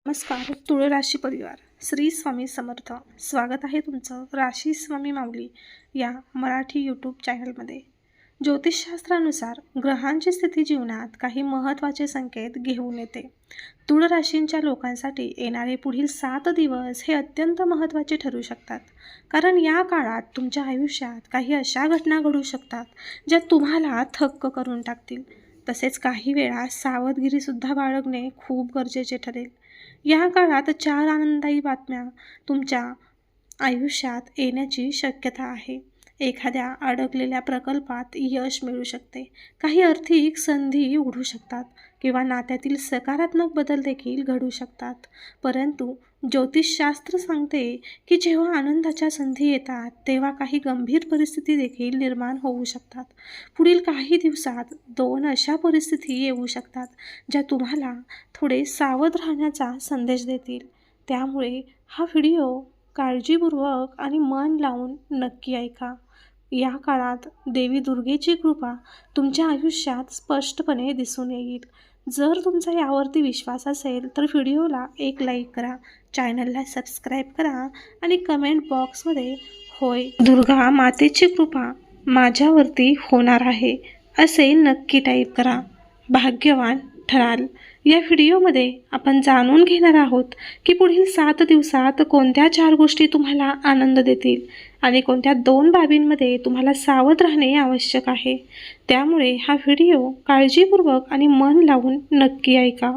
नमस्कार. तुळ राशी परिवार, श्री स्वामी समर्थ. स्वागत आहे तुमचं राशी स्वामी माऊली या मराठी यूट्यूब चॅनलमध्ये. ज्योतिषशास्त्रानुसार ग्रहांची स्थिती जीवनात काही महत्त्वाचे संकेत घेऊन येते. तुळ राशींच्या लोकांसाठी येणारे पुढील 7 दिवस हे अत्यंत महत्त्वाचे ठरू शकतात, कारण या काळात तुमच्या आयुष्यात काही अशा घटना घडू शकतात ज्या तुम्हाला थक्क करून टाकतील. तसेच काही वेळा सावधगिरीसुद्धा बाळगणे खूप गरजेचे ठरेल. या काळात 4 आनंददायी बातम्या तुमच्या आयुष्यात येण्याची शक्यता आहे. एखाद्या अडकलेल्या प्रकल्पात यश मिळू शकते, काही आर्थिक संधी उघडू शकतात किंवा नात्यातील सकारात्मक बदल देखील घडू शकतात. परंतु ज्योतिषशास्त्र सांगते की जेव्हा आनंदाच्या संधी येतात तेव्हा काही गंभीर परिस्थिती देखील निर्माण होऊ शकतात. पुढील काही दिवसात 2 अशा परिस्थिती येऊ शकतात ज्या तुम्हाला थोडे सावध राहण्याचा संदेश देतील. त्यामुळे हा व्हिडिओ काळजीपूर्वक आणि मन लावून नक्की ऐका. या काळात देवी दुर्गेची कृपा तुमच्या आयुष्यात स्पष्टपणे दिसून येईल. जर तुमचा यावरती विश्वास असेल तर व्हिडिओला एक लाईक करा, चॅनलला सबस्क्राईब करा आणि कमेंट बॉक्समध्ये होय दुर्गा मातेची कृपा माझ्यावरती होणार आहे असे नक्की टाईप करा. भाग्यवान ठराल. या व्हिडिओमध्ये आपण जाणून घेणार आहोत की पुढील 7 दिवसात कोणत्या 4 गोष्टी तुम्हाला आनंद देतील आणि कोणत्या 2 बाबींमध्ये तुम्हाला सावध राहणे आवश्यक आहे. त्यामुळे हा व्हिडिओ काळजीपूर्वक आणि मन लावून नक्की ऐका.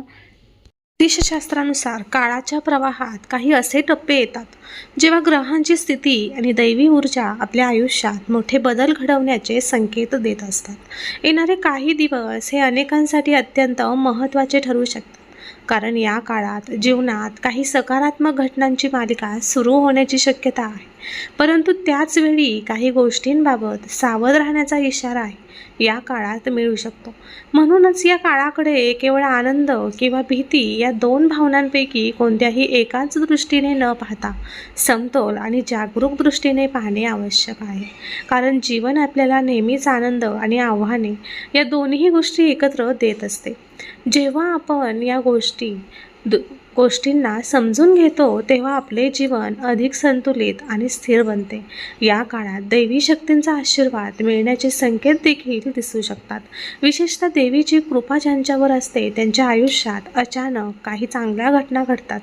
ज्योतिषशास्त्रानुसार काळाच्या प्रवाहात काही असे टप्पे येतात जेव्हा ग्रहांची स्थिती आणि दैवी ऊर्जा आपल्या आयुष्यात मोठे बदल घडवण्याचे संकेत देत असतात. येणारे काही दिवस हे अनेकांसाठी अत्यंत महत्त्वाचे ठरू शकतात, कारण या काळात जीवनात काही सकारात्मक घटनांची मालिका सुरू होण्याची शक्यता आहे. परंतु त्याच वेळी काही गोष्टींबाबत सावध राहण्याचा इशारा आहे या काळात मिळू शकतो. म्हणूनच या काळाकडे केवळ आनंद किंवा भीती या 2 भावनांपैकी कोणत्याही एकाच दृष्टीने न पाहता समतोल आणि जागरूक दृष्टीने पाहणे आवश्यक आहे. कारण जीवन आपल्याला नेहमीच आनंद आणि आव्हाने या दोन्ही गोष्टी एकत्र देत असते. जेव्हा आपण या गोष्टींना समजून घेतो तेव्हा आपले जीवन अधिक संतुलित आणि स्थिर बनते. या काळात दैवी शक्तींचा आशीर्वाद मिळण्याचे संकेत देखील दिसू शकतात. विशेषतः देवीची कृपा ज्यांच्यावर असते त्यांच्या आयुष्यात अचानक काही चांगल्या घटना घडतात.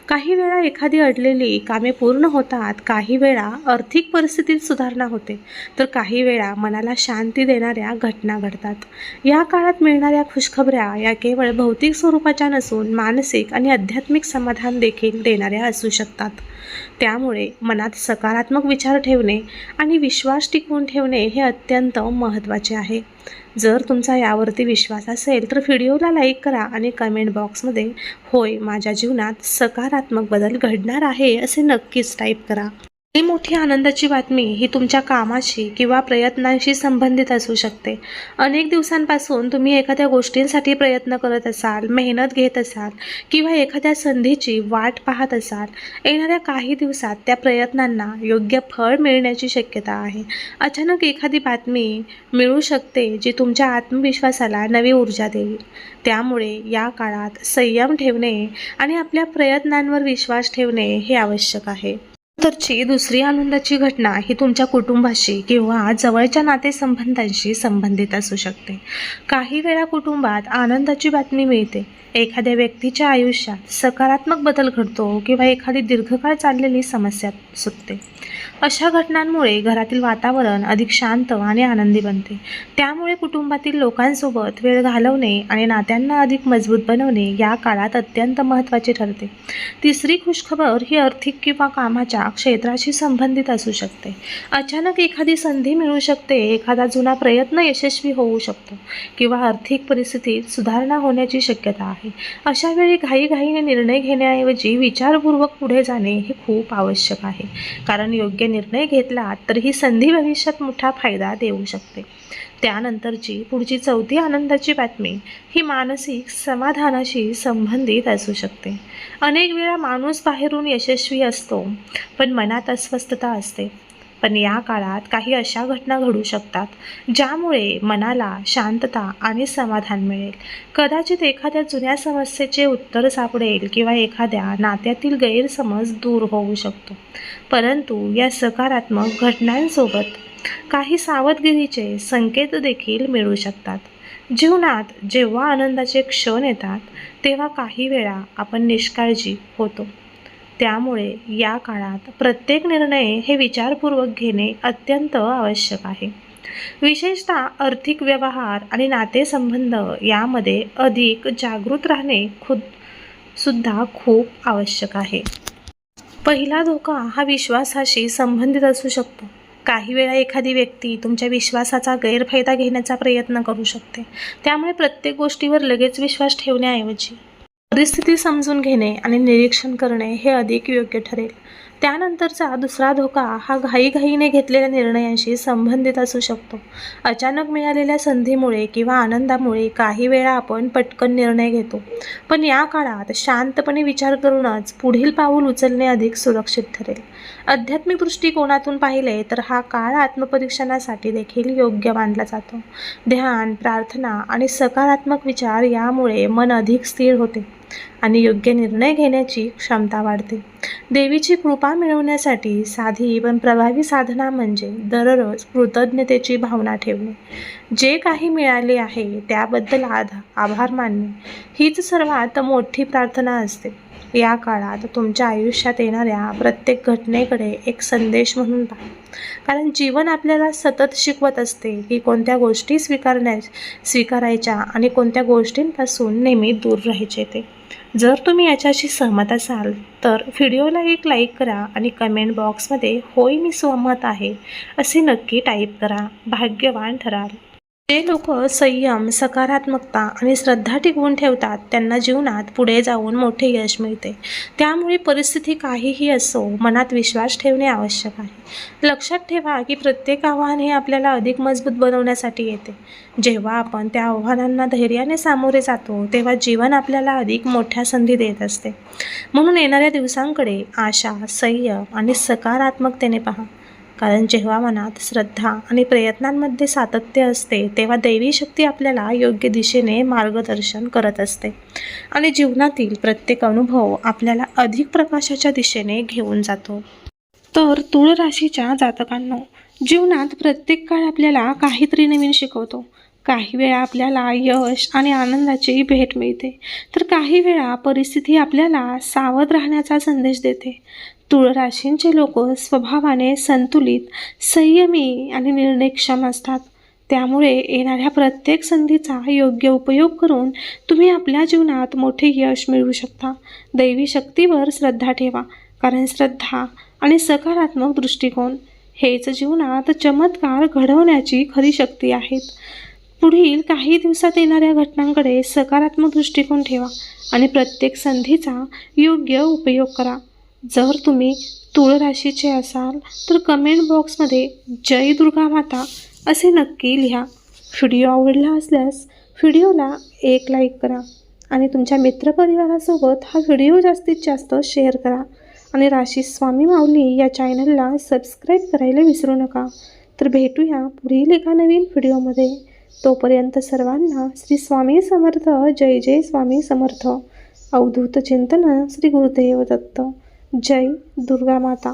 काही वेळा एखादी अडलेली कामे पूर्ण होतात, काही वेळा आर्थिक परिस्थितीत सुधारणा होते, तर काही वेळा मनाला शांती देणाऱ्या घटना घडतात. या काळात मिळणाऱ्या खुशखबऱ्या या केवळ भौतिक स्वरूपाच्या नसून मानसिक आणि आध्यात्मिक समाधान देखील देणाऱ्या असू शकतात. त्यामुळे मनात सकारात्मक विचार ठेवणे आणि विश्वास टिकवून ठेवणे हे अत्यंत महत्त्वाचे आहे. जर तुमचा यावरती विश्वास असेल तर व्हिडिओला लाईक करा आणि कमेंट बॉक्समध्ये होय माझ्या जीवनात सकारात्मक बदल घडणार आहे असे नक्कीच टाईप करा. ही मोठी आनंदाची बातमी ही तुमच्या कामाशी किंवा प्रयत्नांशी संबंधित असू शकते. अनेक दिवसांपासून तुम्ही एखाद्या गोष्टींसाठी प्रयत्न करत असाल, मेहनत घेत असाल किंवा एखाद्या संधीची वाट पाहत असाल. येणाऱ्या काही दिवसात त्या प्रयत्नांना योग्य फळ मिळण्याची शक्यता आहे. अचानक एखादी बातमी मिळू शकते जी तुमच्या आत्मविश्वासाला नवी ऊर्जा देईल. त्यामुळे या काळात संयम ठेवणे आणि आपल्या प्रयत्नांवर विश्वास ठेवणे हे आवश्यक आहे. नंतरची दुसरी आनंदाची घटना ही तुमच्या कुटुंबाशी किंवा जवळच्या नातेसंबंधांशी संबंधित असू शकते. काही वेळा कुटुंबात आनंदाची बातमी मिळते, एखाद्या व्यक्तीच्या आयुष्यात सकारात्मक बदल घडतो किंवा एखादी दीर्घकाळ चाललेली समस्या सुटते. अशा घटनांमुळे घरातील वातावरण अधिक शांत आणि आनंदी बनते. त्यामुळे कुटुंबातील लोकांसोबत वेळ घालवणे आणि नात्यांना अधिक मजबूत बनवणे या काळात अत्यंत महत्त्वाचे ठरते. तिसरी खुशखबर ही आर्थिक किंवा कामाच्या क्षेत्राशी संबंधित असू शकते. अचानक एखादी संधी मिळू शकते, एखादा जुना प्रयत्न यशस्वी होऊ शकतो किंवा आर्थिक परिस्थितीत सुधारणा होण्याची शक्यता आहे. अशा वेळी घाईघाईने निर्णय घेण्याऐवजी विचारपूर्वक पुढे जाणे हे खूप आवश्यक आहे, कारण योग्य निर्णय घेतला तर ही संधी भविष्यात मोठा फायदा देऊ शकते. त्यानंतरची पुढची 4थी आनंदाची बातमी ही मानसिक समाधानाशी संबंधित असू शकते. अनेक वेळा माणूस बाहेरून यशस्वी असतो पण मनात अस्वस्थता असते. पण या काळात काही अशा घटना घडू शकतात ज्यामुळे मनाला शांतता आणि समाधान मिळेल. कदाचित एखाद्या जुन्या समस्येचे उत्तर सापडेल किंवा एखाद्या नात्यातील गैरसमज दूर होऊ शकतो. परंतु या सकारात्मक घटनांसोबत काही सावधगिरीचे संकेत देखील मिळू शकतात. जीवनात जेव्हा आनंदाचे क्षण येतात तेव्हा काही वेळा आपण निष्काळजी होतो. त्यामुळे या काळात प्रत्येक निर्णय हे विचारपूर्वक घेणे अत्यंत आवश्यक आहे. विशेषतः आर्थिक व्यवहार आणि नातेसंबंध यामध्ये अधिक जागृत राहणे सुद्धा खूप आवश्यक आहे. पहिला धोका हा विश्वासाशी संबंधित असू शकतो. काही वेळा एखादी व्यक्ती तुमच्या विश्वासाचा गैरफायदा घेण्याचा प्रयत्न करू शकते. त्यामुळे प्रत्येक गोष्टीवर लगेच विश्वास ठेवण्याऐवजी परिस्थिती समजून घेणे आणि निरीक्षण करणे हे अधिक योग्य ठरेल. त्यानंतरचा दुसरा धोका हा घाईघाईने घेतलेल्या निर्णयांशी संबंधित असू शकतो. अचानक मिळालेल्या संधीमुळे किंवा आनंदामुळे काही वेळा आपण पटकन निर्णय घेतो. पण या काळात शांतपणे विचार करूनच पुढील पाऊल उचलणे अधिक सुरक्षित ठरेल. आध्यात्मिक दृष्टिकोनातून पाहिले तर हा काळ आत्मपरीक्षणासाठी देखील योग्य मानला जातो. ध्यान, प्रार्थना आणि सकारात्मक विचार यामुळे मन अधिक स्थिर होते आणि योग्य निर्णय घेण्याची क्षमता वाढते. देवीची कृपा मिळवण्यासाठी साधी पण प्रभावी साधना म्हणजे दररोज कृतज्ञतेची भावना ठेवणे. जे काही मिळाले आहे त्याबद्दल आभार मानणे हीच सर्वात मोठी प्रार्थना असते. या काळात तुमच्या आयुष्यात येणाऱ्या प्रत्येक घटनेकडे एक संदेश म्हणून पहा. कारण जीवन आपल्याला सतत शिकवत असते की कोणत्या गोष्टी स्वीकारायच्या आणि कोणत्या गोष्टींपासून नेहमी दूर राहायचे ते. जर तुम्ही याच्याशी सहमत असाल तर व्हिडिओला एक लाईक करा आणि कमेंट बॉक्समध्ये होय मी सहमत आहे असे नक्की टाईप करा. भाग्यवान ठराल. जे लोक संयम, सकारात्मकता आणि श्रद्धा टिकवून ठेवतात त्यांना जीवनात पुढे जाऊन मोठे यश मिळते. त्यामुळे परिस्थिती काहीही असो, मनात विश्वास ठेवणे आवश्यक आहे. लक्षात ठेवा की प्रत्येक आव्हान हे आपल्याला अधिक मजबूत बनवण्यासाठी येते. जेव्हा आपण त्या आव्हानांना धैर्याने सामोरे जातो तेव्हा जीवन आपल्याला अधिक मोठ्या संधी देत असते. म्हणून येणाऱ्या दिवसांकडे आशा, संयम आणि सकारात्मकतेने पहा. कारण जेव्हा मनात श्रद्धा आणि प्रयत्नांमध्ये सातत्य असते तेव्हा दैवी शक्ती आपल्याला योग्य दिशेने मार्गदर्शन करत असते आणि जीवनातील प्रत्येक अनुभव आपल्याला अधिक प्रकाशाच्या दिशेने घेऊन जातो. तर तुळ राशीच्या जातकांनो, जीवनात प्रत्येक काळ आपल्याला काहीतरी नवीन शिकवतो. काही वेळा आपल्याला यश आणि आनंदाची भेट मिळते तर काही वेळा परिस्थिती आपल्याला सावध राहण्याचा संदेश देते. तुळ राशींचे लोक स्वभावाने संतुलित, संयमी आणि निर्णयक्षम असतात. त्यामुळे येणाऱ्या प्रत्येक संधीचा योग्य उपयोग करून तुम्ही आपल्या जीवनात मोठे यश मिळवू शकता. दैवी शक्तीवर श्रद्धा ठेवा. कारण श्रद्धा आणि सकारात्मक दृष्टिकोन हेच जीवनात चमत्कार घडवण्याची खरी शक्ती आहेत. पुढील काही दिवसात येणाऱ्या घटनांकडे सकारात्मक दृष्टिकोन ठेवा आणि प्रत्येक संधीचा योग्य उपयोग करा. जर तुम्ही तुळ राशीचे असाल तर कमेंट बॉक्समध्ये जय दुर्गा माता असे नक्की लिहा. व्हिडिओ आवडला असल्यास व्हिडिओला एक लाईक करा आणि तुमच्या मित्रपरिवारासोबत हा व्हिडिओ जास्तीत जास्त शेअर करा आणि राशी स्वामी माऊली या चॅनलला सबस्क्राईब करायला विसरू नका. तर भेटूया पुढील एका नवीन व्हिडिओमध्ये. तोपर्यंत सर्वांना श्री स्वामी समर्थ. जय जय स्वामी समर्थ. अवधूत चिंतन श्री गुरुदेव दत्त. जय दुर्गा माता.